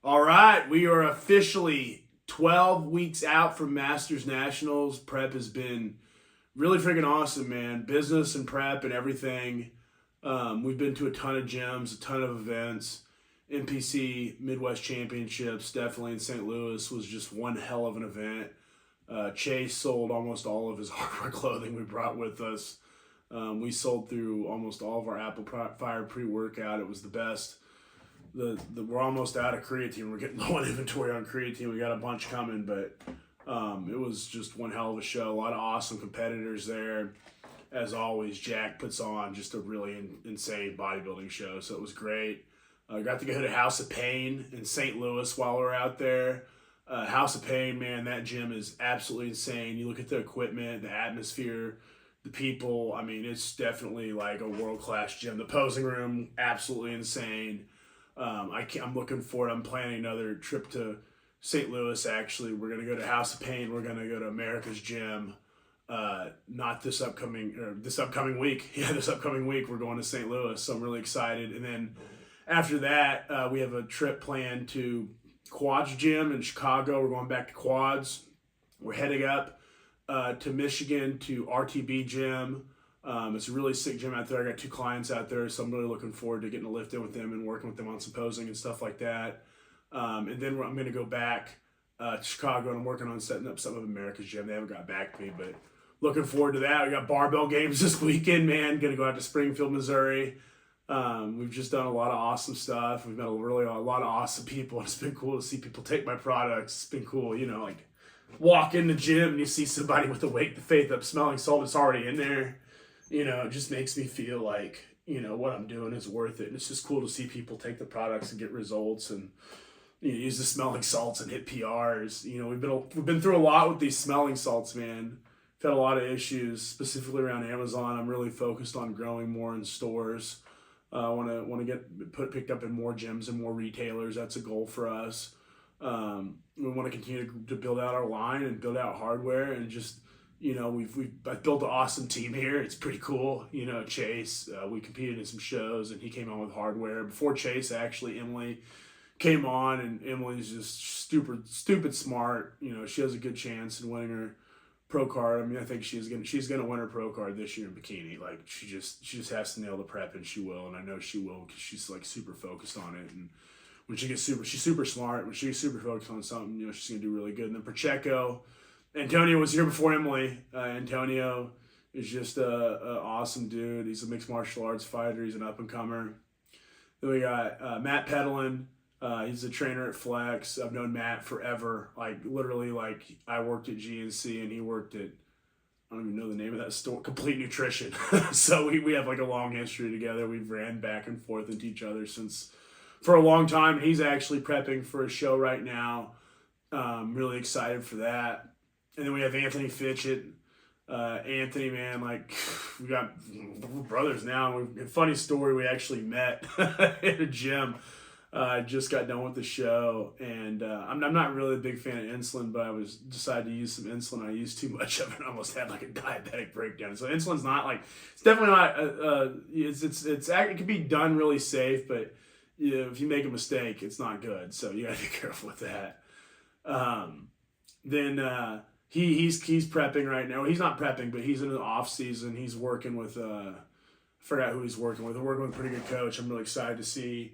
All right, we are officially 12 weeks out from Masters Nationals. Prep has been really freaking awesome, man. Business and prep and everything. We've been to a ton of gyms, a ton of events. NPC Midwest Championships, definitely in St. Louis, was just one hell of an event. Chase sold almost all of his hardware clothing we brought with us. We sold through almost all of our Apple Fire pre-workout. It was the best. We're almost out of creatine. We're getting low on inventory on creatine. We got a bunch coming, but it was just one hell of a show. A lot of awesome competitors there. As always, Jack puts on just a really insane bodybuilding show, so it was great. Got to go to House of Pain in St. Louis while we were out there. House of Pain, man, that gym is absolutely insane. You look at the equipment, the atmosphere, the people. I mean, it's definitely like a world-class gym. The posing room, absolutely insane. I'm looking forward. I'm planning another trip to St. Louis. Actually, we're gonna go to House of Pain. We're gonna go to America's Gym. Not this upcoming week. Yeah, this upcoming week we're going to St. Louis. So I'm really excited. And then after that, we have a trip planned to Quads Gym in Chicago. We're going back to Quads. We're heading up to Michigan to RTB Gym. It's a really sick gym out there. I got two clients out there, so I'm really looking forward to getting a lift in with them and working with them on some posing and stuff like that. And then I'm going to go back to Chicago, and I'm working on setting up some of America's Gym. They haven't got back to me, but looking forward to that. We got barbell games this weekend, man. Going to go out to Springfield, Missouri. We've just done a lot of awesome stuff. We've met a lot of awesome people. It's been cool to see people take my products. It's been cool, like walk in the gym and you see somebody with the Wake the Faith Up smelling salt that's already in there. It just makes me feel like, what I'm doing is worth it. And it's just cool to see people take the products and get results and use the smelling salts and hit PRs. We've been through a lot with these smelling salts, man. We've had a lot of issues, specifically around Amazon. I'm really focused on growing more in stores. I want to get picked up in more gyms and more retailers. That's a goal for us. We want to continue to build out our line and build out hardware and just I've built an awesome team here. It's pretty cool. Chase, we competed in some shows and he came on with hardware. Before Chase, actually, Emily came on, and Emily's just stupid smart. She has a good chance in winning her pro card. I mean, I think she's gonna win her pro card this year in bikini. Like she just has to nail the prep, and she will. And I know she will because she's like super focused on it. And when she's super smart. When she's super focused on something, she's gonna do really good. And then Pacheco, Antonio was here before Emily. Antonio is just a awesome dude. He's a mixed martial arts fighter. He's an up and comer. Then we got Matt Pedalin. He's a trainer at Flex. I've known Matt forever. Like literally, like I worked at GNC and he worked at, I don't even know the name of that store, Complete Nutrition. So we have like a long history together. We've ran back and forth into each other for a long time. He's actually prepping for a show right now. Really excited for that. And then we have Anthony Fitchett. Anthony, man, like we're brothers now. Funny story, we actually met at a gym. I just got done with the show, and I'm not really a big fan of insulin, but I decided to use some insulin. I used too much of it. I almost had like a diabetic breakdown. So insulin's not like, it's definitely not. It can be done really safe, but if you make a mistake, it's not good. So you gotta be careful with that. Then he's prepping right now. He's not prepping, but he's in the off season. He's working with I forgot who he's working with. We're working with a pretty good coach. I'm really excited to see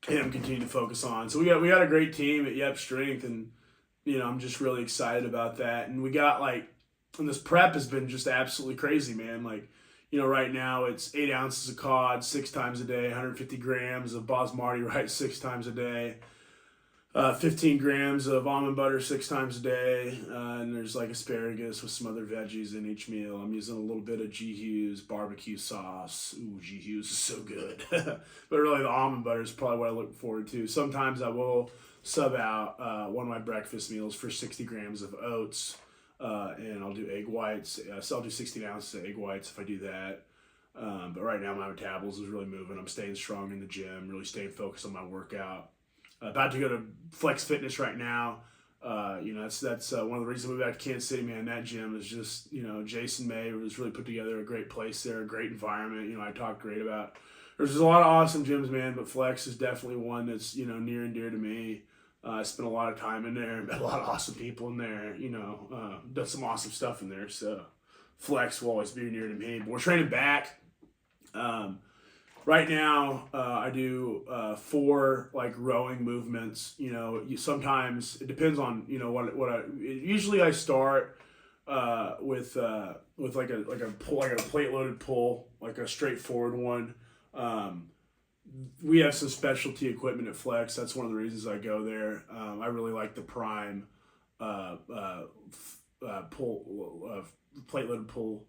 him continue to focus on. So we got a great team at Yep Strength, and I'm just really excited about that. And we got and this prep has been just absolutely crazy, man. Like, right now it's 8 ounces of cod 6 times a day, 150 grams of basmati rice 6 times a day, 15 grams of almond butter 6 times a day, and there's like asparagus with some other veggies in each meal. I'm using a little bit of G. Hughes barbecue sauce. Ooh, G. Hughes is so good. But really the almond butter is probably what I look forward to. Sometimes I will sub out one of my breakfast meals for 60 grams of oats, and I'll do egg whites. So I'll do 16 ounces of egg whites if I do that. But right now my metabolism is really moving. I'm staying strong in the gym, really staying focused on my workout. About to go to Flex Fitness right now. That's one of the reasons we moved back to Kansas City, man. That gym is just, Jason May has really put together a great place there, a great environment. I talked great about there's a lot of awesome gyms, man, but Flex is definitely one that's, near and dear to me. I spent a lot of time in there, met a lot of awesome people in there, done some awesome stuff in there. So Flex will always be near to me. But we're training back. Right now, I do 4 like rowing movements. Sometimes it depends on what I. Usually I start with like a pull, like a plate loaded pull, like a straightforward one. We have some specialty equipment at Flex. That's one of the reasons I go there. I really like the Prime pull, plate loaded pull,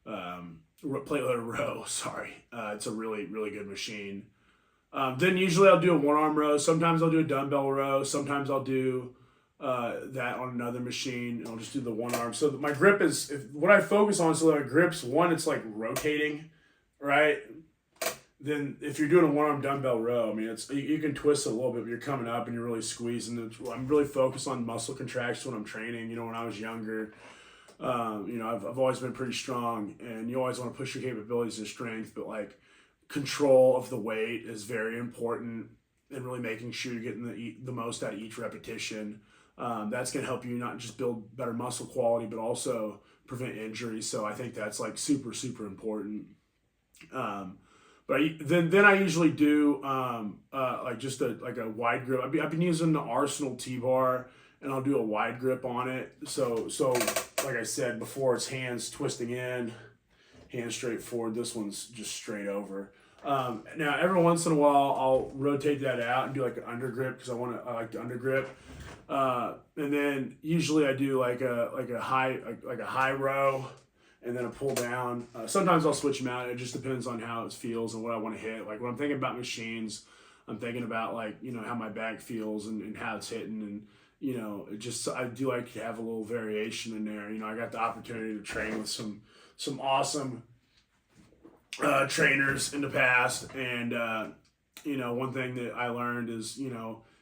plate loaded row. Sorry, it's a really really good machine. Then usually I'll do a 1-arm row. Sometimes I'll do a dumbbell row. Sometimes I'll do that on another machine, and I'll just do the 1-arm. So my grip is what I focus on. So my grip's one, it's like rotating, right? Then if you're doing a 1-arm dumbbell row, I mean, you can twist it a little bit, but you're coming up and you're really squeezing. I'm really focused on muscle contraction when I'm training. When I was younger, I've always been pretty strong, and you always want to push your capabilities and strength, but like control of the weight is very important, and really making sure you're getting the most out of each repetition. That's going to help you not just build better muscle quality, but also prevent injury. So I think that's like super, super important. But then I usually do like just a wide grip. I've been using the Arsenal T-bar, and I'll do a wide grip on it. So like I said before, it's hands twisting in, hands straight forward. This one's just straight over. Now every once in a while I'll rotate that out and do like an under grip because I like the under grip. And then usually I do like a high row, and then a pull down. Sometimes I'll switch them out. It just depends on how it feels and what I want to hit. Like when I'm thinking about machines, I'm thinking about like, how my back feels and how it's hitting. And, I do like to have a little variation in there. I got the opportunity to train with some awesome trainers in the past. And, one thing that I learned is,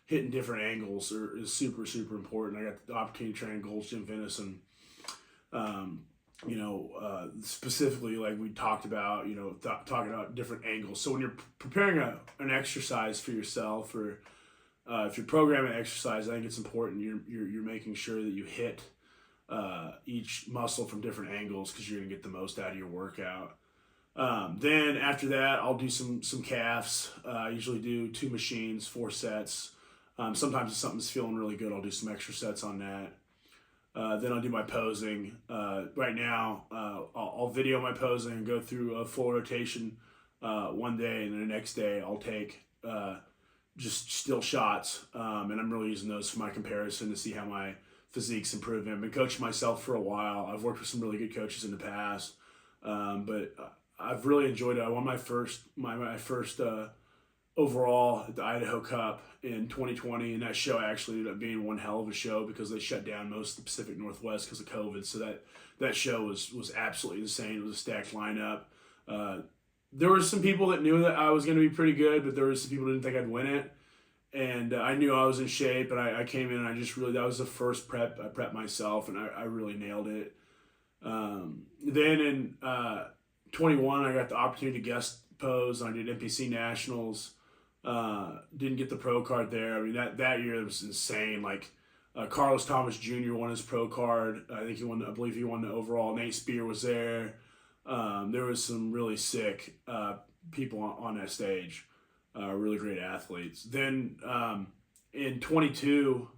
hitting different angles is super, super important. I got the opportunity to train Gold's Gym Fitness, and, specifically like we talked about, talking about different angles. So when you're preparing an exercise for yourself, or if you're programming exercise, I think it's important you're making sure that you hit each muscle from different angles, because you're gonna get the most out of your workout. Then after that, I'll do some calves. I usually do 2 machines, 4 sets. Sometimes if something's feeling really good, I'll do some extra sets on that. Then I'll do my posing. Right now, I'll video my posing and go through a full rotation one day, and then the next day I'll take just still shots. And I'm really using those for my comparison to see how my physique's improving. I've been coaching myself for a while. I've worked with some really good coaches in the past, but I've really enjoyed it. I won my first overall at the Idaho Cup in 2020, and that show actually ended up being one hell of a show because they shut down most of the Pacific Northwest because of COVID. So that show was absolutely insane. It was a stacked lineup. There were some people that knew that I was going to be pretty good, but there were some people who didn't think I'd win it. And I knew I was in shape, and I came in and I just really, that was the first prep. I prepped myself, and I really nailed it. Then in 21, I got the opportunity to guest pose, and I did NPC Nationals. Didn't get the pro card there. I mean, that year was insane. Like Carlos Thomas Jr. won his pro card. I believe he won the overall. Nate Spear was there. There was some really sick people on that stage. Really great athletes. Then in 22,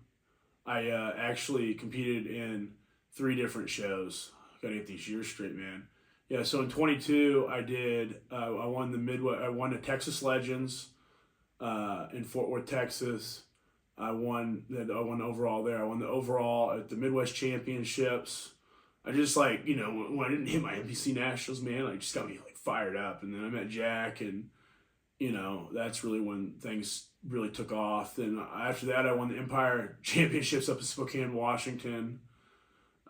I actually competed in 3 different shows. Gotta get these years straight, man. Yeah, so in 22, I won the Midwest. I won the Texas Legends in Fort Worth, Texas. I won overall there. I won the overall at the Midwest Championships. I just when I didn't hit my NPC Nationals, man, I just got me fired up. And then I met Jack, and that's really when things really took off. Then after that, I won the Empire Championships up in Spokane, Washington.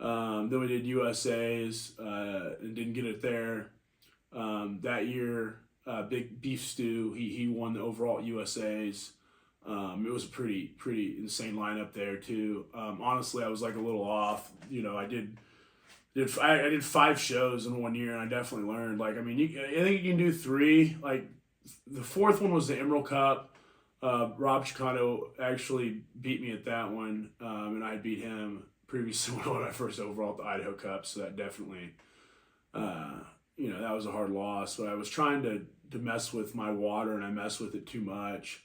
Then we did USA's and didn't get it there. That year, Big Beef Stew, he won the overall USA's. It was a pretty insane lineup there too. Honestly, I was a little off. I did 5 shows in one year, and I definitely learned. I think you can do 3 the fourth one was the Emerald Cup. Rob Chicano actually beat me at that one, and I beat him previously when I first overall at the Idaho Cup. So that definitely, that was a hard loss. But I was trying to mess with my water, and I messed with it too much,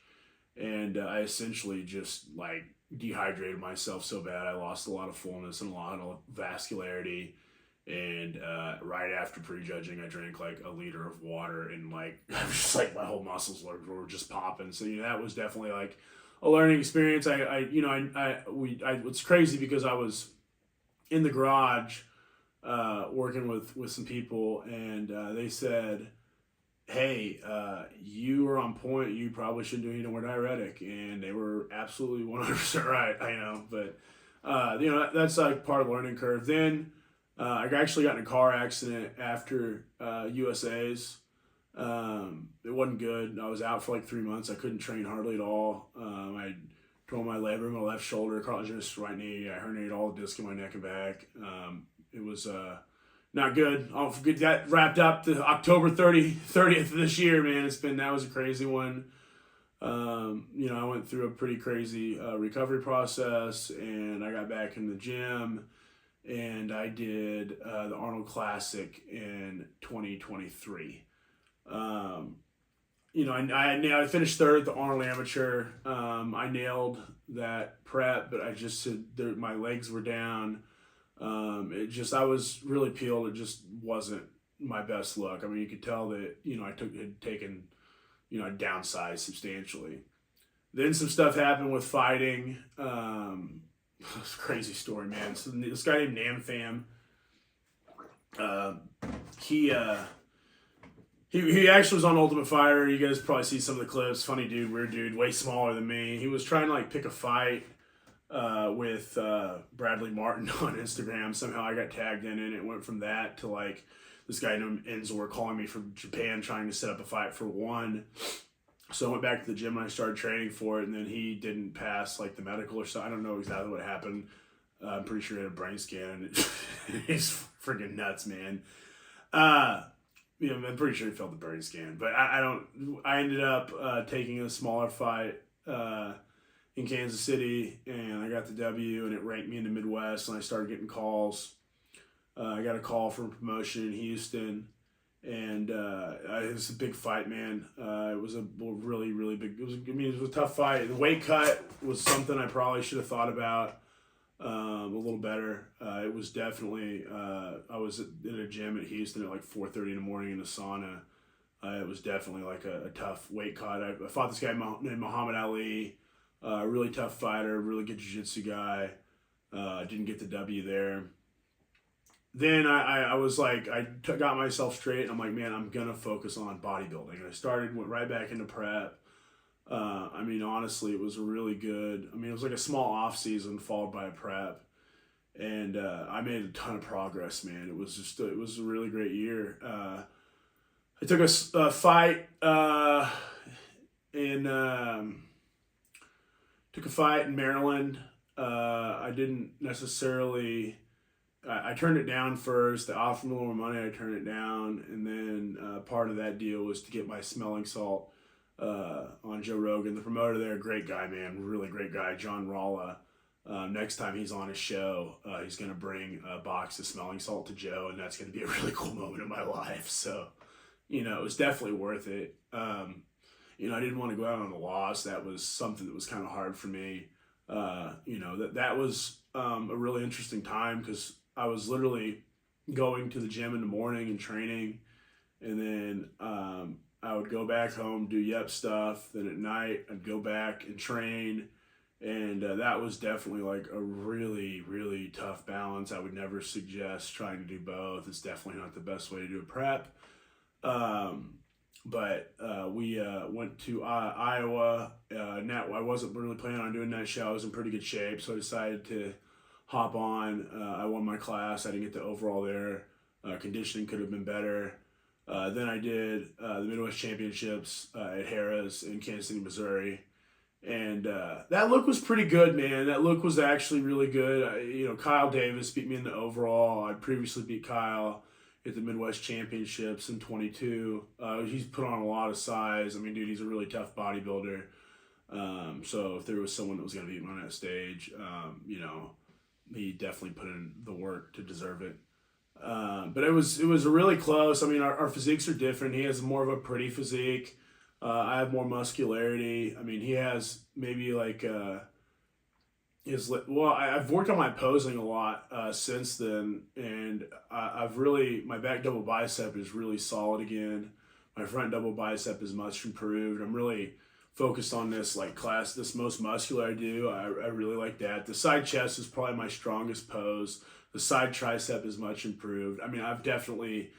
and I essentially just like dehydrated myself so bad. I lost a lot of fullness and a lot of vascularity. And right after prejudging, I drank like a liter of water, and like I was just like my whole muscles were just popping. So that was definitely like a learning experience. It's crazy because I was in the garage working with some people, and they said, "Hey, you are on point. You probably shouldn't do any more diuretic," and they were absolutely 100% right. I know, but that's like part of the learning curve. Then. I actually got in a car accident after USA's. It wasn't good. I was out for like 3 months. I couldn't train hardly at all. I tore my labrum, my left shoulder, cartilage right knee. I herniated all the disc in my neck and back. It was not good. I'll get that wrapped up to October 30th of this year, man. That was a crazy one. I went through a pretty crazy recovery process, and I got back in the gym. And I did the Arnold Classic in 2023. I finished third at the Arnold Amateur. I nailed that prep, but I just my legs were down. I was really peeled. It just wasn't my best look. I mean, you could tell that had taken I downsized substantially. Then some stuff happened with fighting. It's a crazy story, man. So this guy named Namfam, he actually was on Ultimate Fighter. You guys probably see some of the clips. Funny dude, weird dude, way smaller than me. He was trying to like pick a fight with Bradley Martin on Instagram. Somehow I got tagged in it. It went from that to like this guy named Enzor calling me from Japan trying to set up a fight for one. So I went back to the gym and I started training for it, and then he didn't pass like the medical or something. I don't know exactly what happened. I'm pretty sure he had a brain scan. He's freaking nuts, man. I'm pretty sure he failed the brain scan, but I ended up taking a smaller fight in Kansas City, and I got the W, and it ranked me in the Midwest, and I started getting calls. I got a call from a promotion in Houston. And it was a big fight, man. It was a really, really big. It was a tough fight. The weight cut was something I probably should have thought about a little better. It was definitely. I was in a gym at Houston at like 4:30 in the morning in a sauna. It was definitely like a tough weight cut. I fought this guy named Muhammad Ali, really tough fighter, really good jiu-jitsu guy. Didn't get the W there. Then I was like, got myself straight, and I'm like, man, I'm going to focus on bodybuilding. And went right back into prep. Honestly, it was really good. It was like a small off season followed by a prep. And I made a ton of progress, man. It was a really great year. I took a fight in Maryland. I didn't necessarily... I turned it down first. They offered me a little more money. I turned it down. And then part of that deal was to get my smelling salt on Joe Rogan. The promoter there, great guy, man. Really great guy, John Ralla. Next time he's on his show, he's going to bring a box of smelling salt to Joe, and that's going to be a really cool moment in my life. So, it was definitely worth it. I didn't want to go out on a loss. That was something that was kind of hard for me. That was a really interesting time because I was literally going to the gym in the morning and training, and then I would go back home, do yep stuff. Then at night, I'd go back and train, and that was definitely like a really, really tough balance. I would never suggest trying to do both. It's definitely not the best way to do a prep. But we went to Iowa. I wasn't really planning on doing that show. I was in pretty good shape, so I decided to hop on. I won my class. I didn't get the overall there. Conditioning could have been better. Then I did the Midwest Championships at Harrah's in Kansas City, Missouri. And that look was pretty good, man. That look was actually really good. Kyle Davis beat me in the overall. I previously beat Kyle at the Midwest Championships in 22. He's put on a lot of size. I mean, dude, he's a really tough bodybuilder. So if there was someone that was going to beat him on that stage, you know, he definitely put in the work to deserve it. But it was really close. I mean, our physiques are different. He has more of a pretty physique. I have more muscularity. I mean, he has maybe like I've worked on my posing a lot since then, and I've really, my back double bicep is really solid again. My front double bicep is much improved. I'm really focused on this this most muscular I do. I really like that. The side chest is probably my strongest pose. The side tricep is much improved. I mean, I've definitely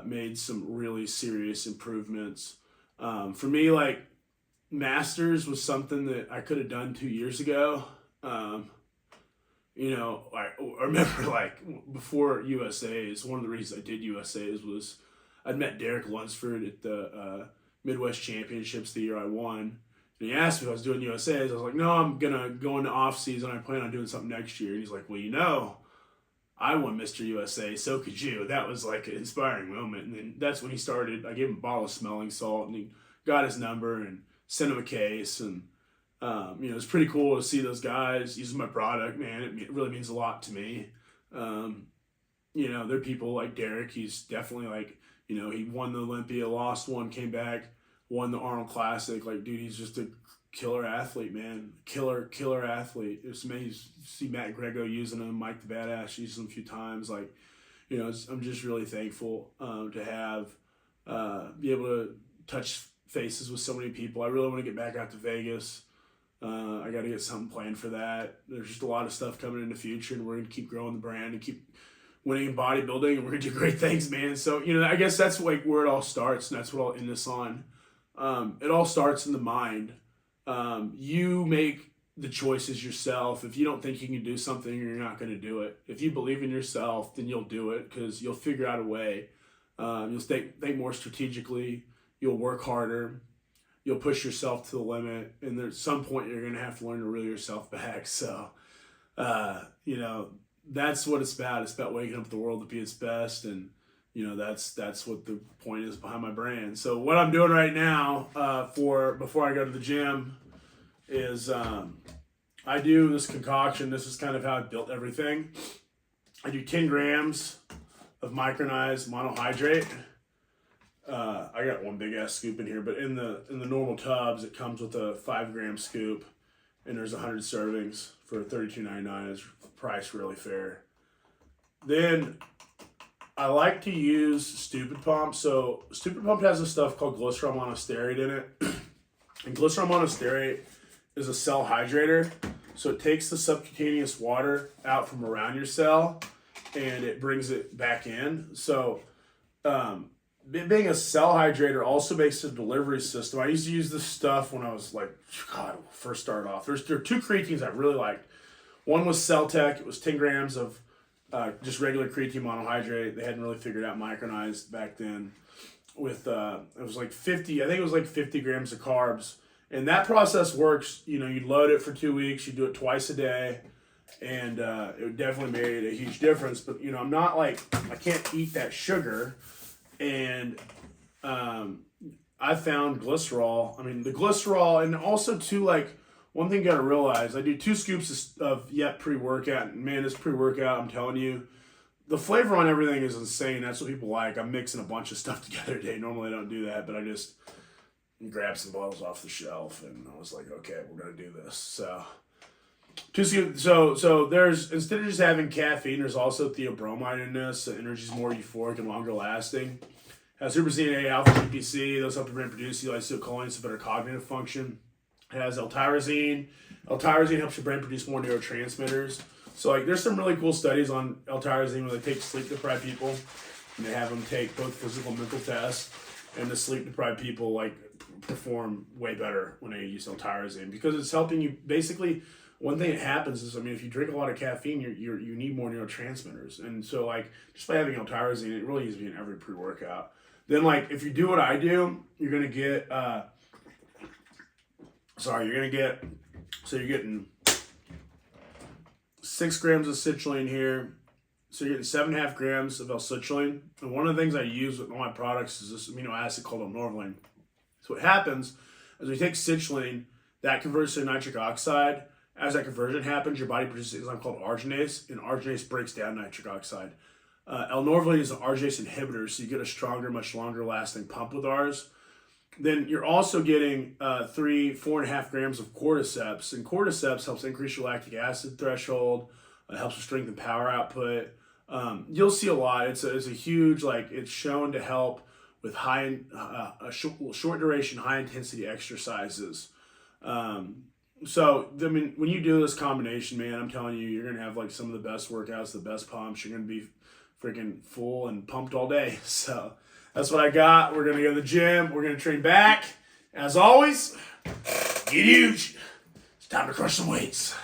made some really serious improvements. For me, like, Masters was something that I could have done 2 years ago. You know, I remember, like, before USA's, one of the reasons I did USA's was I'd met Derek Lunsford at the Midwest Championships the year I won. And he asked me if I was doing USA's. I was like, no, I'm going to go into off season. I plan on doing something next year. And he's like, well, you know, I won Mr. USA, so could you. That was like an inspiring moment. And then that's when he started. I gave him a bottle of smelling salt, and he got his number and sent him a case. And, you know, it's pretty cool to see those guys using my product, man. It really means a lot to me. You know, there are people like Derek. He's definitely like, you know, he won the Olympia, lost one, came back, won the Arnold Classic. Like, dude, he's just a killer athlete, man. Killer athlete. It's amazing. You see Matt Grego using him, Mike the Badass using him a few times. Like, you know, I'm just really thankful to have, be able to touch faces with so many people. I really want to get back out to Vegas. I got to get something planned for that. There's just a lot of stuff coming in the future, and we're going to keep growing the brand and keep winning in bodybuilding, and we're going to do great things, man. So, you know, I guess that's like where it all starts, and that's what I'll end this on. It all starts in the mind. You make the choices yourself. If you don't think you can do something, you're not going to do it. If you believe in yourself, then you'll do it, because you'll figure out a way. You'll think more strategically. You'll work harder. You'll push yourself to the limit. And there's some point you're going to have to learn to reel yourself back. So, you know, that's what it's about. It's about waking up the world to be its best. And, you know, that's what the point is behind my brand. So what I'm doing right now before I go to the gym is I do this concoction. This is kind of how I built everything. I do 10 grams of micronized monohydrate. I got one big ass scoop in here, but in the normal tubs, it comes with a 5-gram scoop, and there's 100 servings for $32.99. It's priced really fair. Then I like to use Stupid Pump. So Stupid Pump has this stuff called glycerol monostearate in it. And glycerol monostearate is a cell hydrator. So it takes the subcutaneous water out from around your cell and it brings it back in. So being a cell hydrator also makes the delivery system. I used to use this stuff when I was like, God, first started off. There are 2 creatines I really liked. One was Celtec. It was 10 grams of just regular creatine monohydrate. They hadn't really figured out micronized back then. With it was like 50. I think it was like 50 grams of carbs. And that process works. You know, you load it for 2 weeks. You do it twice a day, and it definitely made a huge difference. But you know, I'm not like, I can't eat that sugar, and I found glycerol. I mean, the glycerol, and also too, like, one thing you gotta realize, I do 2 scoops of Yep pre-workout, and man, this pre-workout, I'm telling you, the flavor on everything is insane. That's what people like. I'm mixing a bunch of stuff together today. Normally I don't do that, but I just grabbed some bottles off the shelf, and I was like, okay, we're gonna do this. So 2 scoops. So there's, instead of just having caffeine, there's also theobromide in this. The energy's more euphoric and longer lasting. Has huperzine A, alpha GPC. Those help the brain produce acetylcholine, so better cognitive function. It has L-tyrosine. L-tyrosine helps your brain produce more neurotransmitters. So, like, there's some really cool studies on L-tyrosine where they take sleep-deprived people and they have them take both physical and mental tests. And the sleep-deprived people, like, perform way better when they use L-tyrosine, because it's helping you. Basically, one thing that happens is, I mean, if you drink a lot of caffeine, you need more neurotransmitters. And so, like, just by having L-tyrosine, it really needs to be in every pre-workout. Then, like, if you do what I do, you're going to get... you're getting 6 grams of citrulline here, So you're getting 7.5 grams of L-citrulline. And one of the things I use with all my products is this amino acid called L-norvaline. So what happens is when you take citrulline, that converts to nitric oxide. As that conversion happens, your body produces an enzyme called arginase, and arginase breaks down nitric oxide. L-norvaline is an arginase inhibitor, so you get a stronger, much longer lasting pump with ours. Then you're also getting 4.5 grams of cordyceps, and cordyceps helps increase your lactic acid threshold. It helps with strength and power output. You'll see a lot. It's a huge, like, it's shown to help with short duration, high intensity exercises. So, I mean, when you do this combination, man, I'm telling you, you're going to have like some of the best workouts, the best pumps. You're going to be freaking full and pumped all day. So that's what I got. We're going to go to the gym. We're going to train back. As always, get huge. It's time to crush some weights.